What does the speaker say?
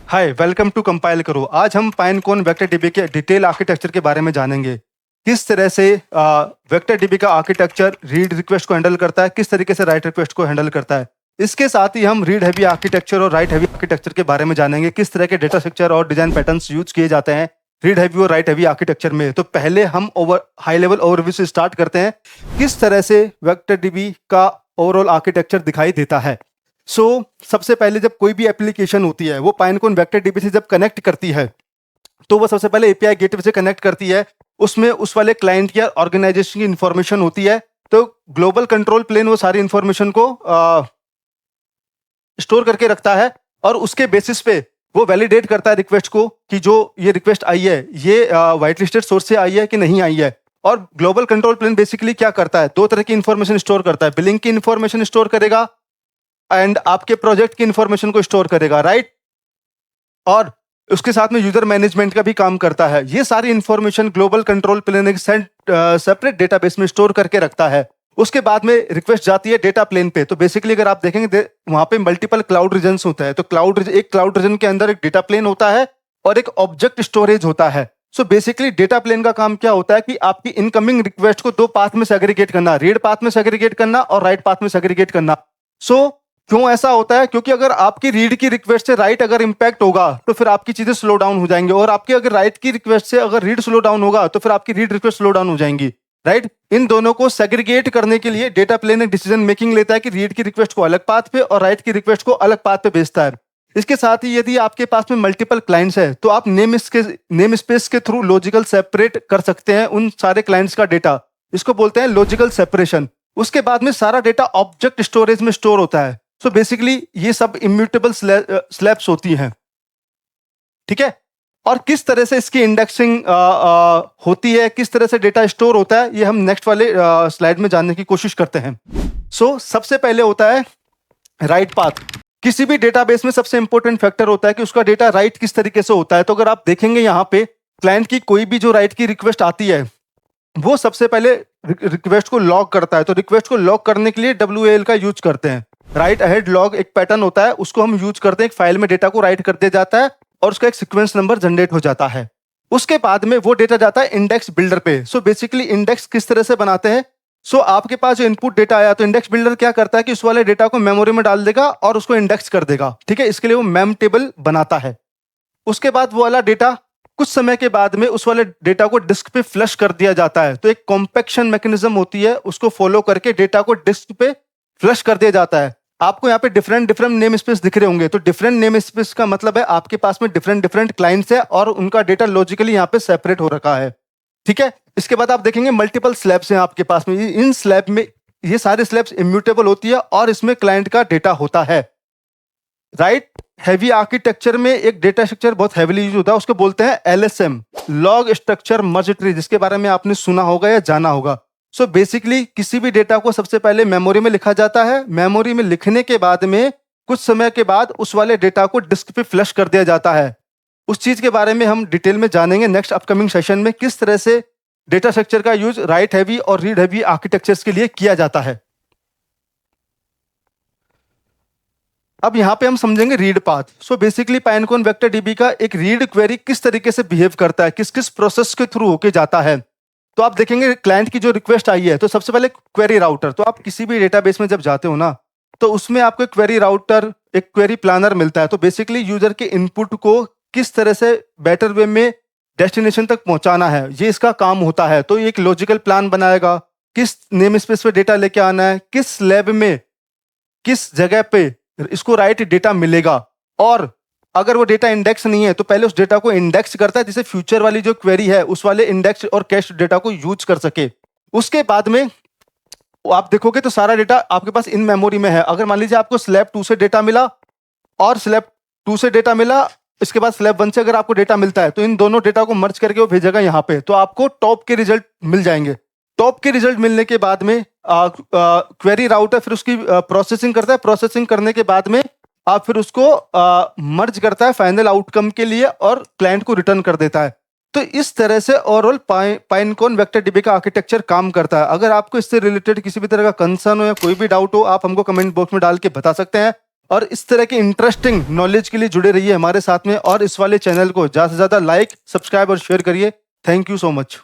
Hi, welcome to compile करो। आज हम पाइनकोन वेक्टर डीबी के डिटेल आर्किटेक्चर के बारे में जानेंगे। किस तरह से वेक्टर डीबी का आर्किटेक्चर रीड रिक्वेस्ट को हैंडल करता है, किस तरीके से राइट रिक्वेस्ट को हैंडल करता है। इसके साथ ही हम रीड हैवी आर्किटेक्चर और राइट हैवी आर्किटेक्चर के बारे में जानेंगे, किस तरह के डेटा स्ट्रक्चर और डिजाइन पैटर्न्स यूज किए जाते हैं रीड हैवी और राइट हैवी आर्किटेक्चर में। तो पहले हम हाई लेवल ओवरव्यू से स्टार्ट करते हैं, किस तरह से वेक्टर डीबी का ओवरऑल आर्किटेक्चर दिखाई देता है। सबसे पहले जब कोई भी एप्लीकेशन होती है वो पाइनकोन वेक्टर डीबी से जब कनेक्ट करती है तो वो सबसे पहले एपीआई गेटवे से कनेक्ट करती है। उसमें उस वाले क्लाइंट या ऑर्गेनाइजेशन की इंफॉर्मेशन होती है, तो ग्लोबल कंट्रोल प्लेन वो सारी इंफॉर्मेशन को स्टोर करके रखता है और उसके बेसिस पे वो वैलिडेट करता है रिक्वेस्ट को कि जो ये रिक्वेस्ट आई है ये वाइट लिस्टेड सोर्स से आई है कि नहीं आई है। और ग्लोबल कंट्रोल प्लेन बेसिकली क्या करता है, दो तरह की इंफॉर्मेशन स्टोर करता है। बिलिंग की इंफॉर्मेशन स्टोर करेगा एंड आपके प्रोजेक्ट की इंफॉर्मेशन को स्टोर करेगा, राइट। और उसके साथ में यूजर मैनेजमेंट का भी काम करता है। ये सारी इंफॉर्मेशन ग्लोबल कंट्रोल प्लेन एक सेपरेट डेटाबेस में स्टोर करके रखता है। उसके बाद में रिक्वेस्ट जाती है डेटा प्लेन पे। तो बेसिकली अगर आप देखेंगे वहां पे मल्टीपल क्लाउड रीजन होता है। तो एक क्लाउड रीजन के अंदर एक डेटा प्लेन होता है और एक ऑब्जेक्ट स्टोरेज होता है। सो बेसिकली डेटा प्लेन का काम क्या होता है कि आपकी इनकमिंग रिक्वेस्ट को दो पाथ में सेग्रीगेट करना, रीड पाथ में सेग्रीगेट करना और राइट पाथ में सेग्रीगेट करना। क्यों ऐसा होता है? क्योंकि अगर आपकी रीड की रिक्वेस्ट से राइट अगर इंपैक्ट होगा तो फिर आपकी चीजें स्लो डाउन हो जाएंगी, और आपकी अगर राइट की रिक्वेस्ट से अगर रीड स्लो डाउन होगा तो फिर आपकी रीड रिक्वेस्ट स्लो डाउन हो जाएंगी, राइट। इन दोनों को सेग्रीगेट करने के लिए डेटा प्लेन एक डिसीजन मेकिंग लेता है कि रीड की रिक्वेस्ट को अलग पाथ पे और राइट की रिक्वेस्ट को अलग पाथ पे भेजता है। इसके साथ ही यदि आपके पास में मल्टीपल क्लाइंट्स है तो आप नेम स्पेस के थ्रू लॉजिकल सेपरेट कर सकते हैं उन सारे क्लाइंट्स का डेटा। इसको बोलते हैं लॉजिकल सेपरेशन। उसके बाद में सारा डेटा ऑब्जेक्ट स्टोरेज में स्टोर होता है। सो बेसिकली ये सब इम्यूटेबल स्लैब्स होती हैं, ठीक है। और किस तरह से इसकी इंडेक्सिंग होती है, किस तरह से डेटा स्टोर होता है, ये हम नेक्स्ट वाले स्लाइड में जानने की कोशिश करते हैं। सबसे पहले होता है राइट पाथ। किसी भी डेटाबेस में सबसे इंपॉर्टेंट फैक्टर होता है कि उसका डेटा राइट किस तरीके से होता है। तो अगर आप देखेंगे यहाँ पे क्लाइंट की कोई भी जो राइट की रिक्वेस्ट आती है वो सबसे पहले रिक्वेस्ट को लॉग करता है। तो रिक्वेस्ट को लॉग करने के लिए WAL का यूज करते हैं। राइट अहेड लॉग एक पैटर्न होता है, उसको हम यूज करते हैं। एक फाइल में डेटा को राइट कर दिया जाता है और उसका एक सीक्वेंस नंबर जनरेट हो जाता है। उसके बाद में वो डेटा जाता है इंडेक्स बिल्डर पे। बेसिकली इंडेक्स किस तरह से बनाते हैं, आपके पास जो इनपुट डेटा आया तो इंडेक्स बिल्डर क्या करता है कि उस वाले डेटा को मेमोरी में डाल देगा और उसको इंडेक्स कर देगा, ठीक है। इसके लिए वो मेम टेबल बनाता है। उसके बाद वो वाला डेटा कुछ समय के बाद में उस वाले डेटा को डिस्क पे फ्लश कर दिया जाता है। तो एक कॉम्पैक्शन मैकेनिज्म होती है, उसको फॉलो करके डेटा को डिस्क पे फ्लश कर दिया जाता है। आपको यहाँ पे डिफरेंट नेम स्पेस दिख रहे होंगे। तो डिफरेंट नेम स्पेस का मतलब है आपके पास में डिफरेंट क्लाइंट्स है और उनका डेटा लॉजिकली यहाँ पे सेपरेट हो रखा है, ठीक है। इसके बाद आप देखेंगे मल्टीपल स्लैब्स हैं आपके पास में। इन स्लैब में ये सारे स्लैब्स इम्यूटेबल होती है और इसमें क्लाइंट का डेटा होता है। राइट हैवी आर्किटेक्चर में एक डेटा स्ट्रक्चर बहुत हैवीली यूज होता है, उसको बोलते हैं LSM, लॉग स्ट्रक्चर मर्ज ट्री, जिसके बारे में आपने सुना होगा या जाना होगा। बेसिकली किसी भी डेटा को सबसे पहले मेमोरी में लिखा जाता है। मेमोरी में लिखने के बाद में कुछ समय के बाद उस वाले डेटा को डिस्क पे फ्लश कर दिया जाता है। उस चीज के बारे में हम डिटेल में जानेंगे नेक्स्ट अपकमिंग सेशन में, किस तरह से डेटा स्ट्रक्चर का यूज राइट हैवी और रीड हैवी आर्किटेक्चर्स के लिए किया जाता है। अब यहाँ पे हम समझेंगे read path. Basically Pinecone vector DB का एक रीड क्वेरी किस तरीके से बिहेव करता है, किस किस प्रोसेस के थ्रू होके जाता है। तो आप देखेंगे क्लाइंट की जो रिक्वेस्ट आई है तो सबसे पहले क्वेरी राउटर। तो आप किसी भी डेटाबेस में जब जाते हो ना तो उसमें आपको एक क्वेरी राउटर, एक क्वेरी प्लानर मिलता है। तो बेसिकली यूजर के इनपुट को किस तरह से बेटर वे में डेस्टिनेशन तक पहुंचाना है, ये इसका काम होता है। तो एक लॉजिकल प्लान बनाएगा, किस नेम स्पेस पे डेटा लेके आना है, किस लैब में किस जगह पे इसको राइट डेटा मिलेगा, और अगर वो डेटा इंडेक्स नहीं है तो पहले उस डेटा को इंडेक्स करता है जिससे फ्यूचर वाली जो क्वेरी है उस वाले इंडेक्स और कैश डेटा को यूज कर सके। उसके बाद में आप देखोगे तो सारा डेटा आपके पास इन मेमोरी में है। अगर मान लीजिए आपको स्लैब 2 से डेटा मिला और स्लैब 2 से डेटा मिला, इसके बाद स्लैब 1 से अगर आपको डेटा मिलता है तो इन दोनों डेटा को मर्ज करके वो भेजेगा यहाँ पे। तो आपको टॉप के रिजल्ट मिल जाएंगे। टॉप के रिजल्ट मिलने के बाद में क्वेरी राउटर फिर उसकी प्रोसेसिंग करता है। प्रोसेसिंग करने के बाद में आप फिर उसको मर्ज करता है फाइनल आउटकम के लिए और क्लाइंट को रिटर्न कर देता है। तो इस तरह से ओवरऑल पाइनकोन वेक्टर डीबी का आर्किटेक्चर काम करता है। अगर आपको इससे रिलेटेड किसी भी तरह का कंसर्न हो या कोई भी डाउट हो, आप हमको कमेंट बॉक्स में डाल के बता सकते हैं। और इस तरह की इंटरेस्टिंग नॉलेज के लिए जुड़े रहिए हमारे साथ में, और इस वाले चैनल को ज़्यादा से ज़्यादा लाइक, सब्सक्राइब और शेयर करिए। Thank you so much.